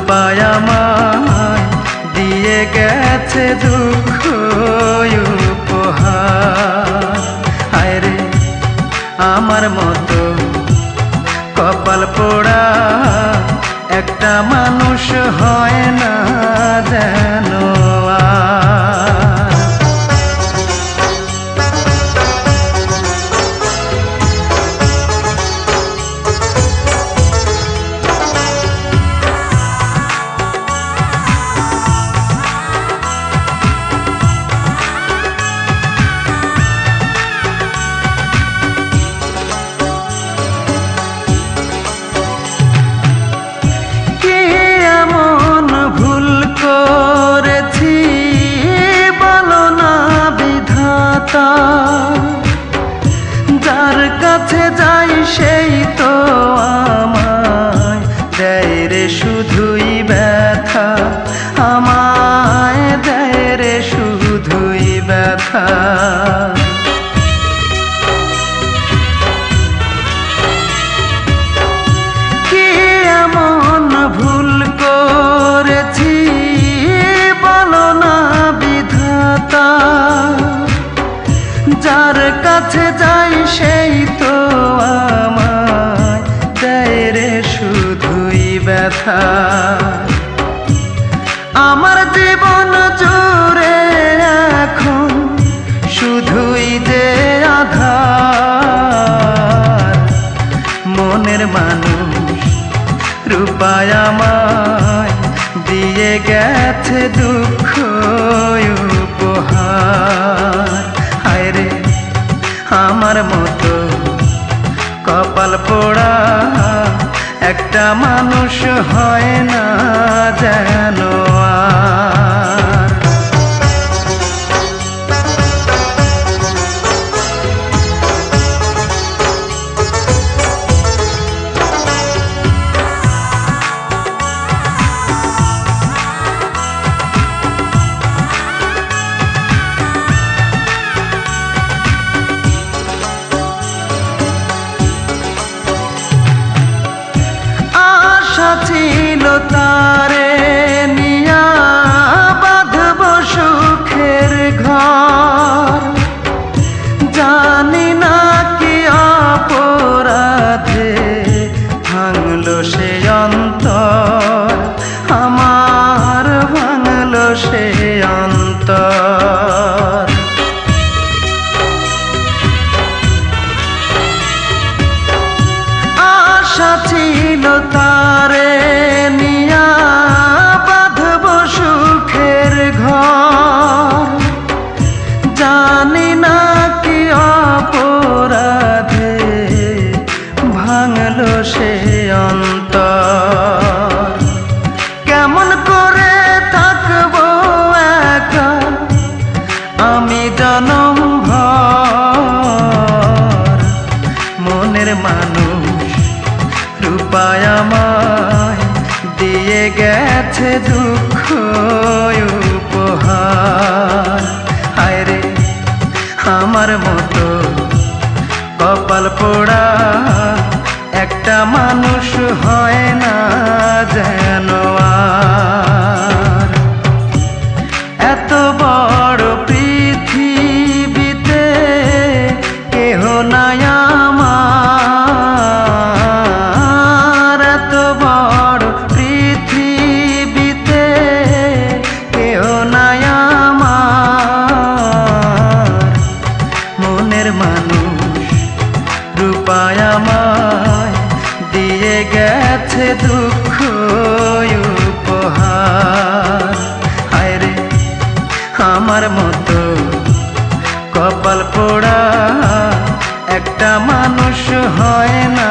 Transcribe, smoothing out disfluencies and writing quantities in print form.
রূপায় আমায় দিয়ে গেছে দুঃখ উপহার। হায় রে আমার মতো কপাল পোড়া একটা মানুষ হয় না যেন যার কাছে যাই সেই তো আমায় দেয় রে শুধুই ব্যথা, আমায় দেয় রে শুধুই ব্যথা। কি এমন ভুল করেছি বলো না বিধাতা, যার কাছে যাই সেই তো আমায় দেয় রে শুধুই ব্যথা। আমার জীবন জুড়ে এখন শুধুই যে আধার, মনের মানুষ রূপায় আমায় দিয়ে গেছে দুঃখ উপহার। হায় রে আমার মতো কপাল পোড়া একটা মানুষ হয় না যেন আর। ছিল তারে নিয়া বাঁধব সুখের ঘর, জানি না কি অপরাধে ভাঙলো সে অন্তর, আমার ভাঙলো সে অন্তর। আশা ছিল তারে নিয়া বাঁধব সুখের ঘর, জানি না কি অপরাধে ভাঙলো সে অন্তর। কেমন করে থাকবো একা আমি জনম ভর, মনের মানুষ রূপায় আমায় দিয়ে গেছে দুঃখ উপহার। হায় রে আমার মতো কপাল পোড়া একটা মানুষ হয় না যেন আর। এত বড় পৃথিবীতে কেহ নাই আমার, এত বড় পৃথিবীতে কেহ নাই আমার, মনের মানুষ রূপায় আমায় দিয়ে গেছে দুঃখ উপহার। হায় রে আমার মতো কপাল পোড়া একটা মানুষ হয় না।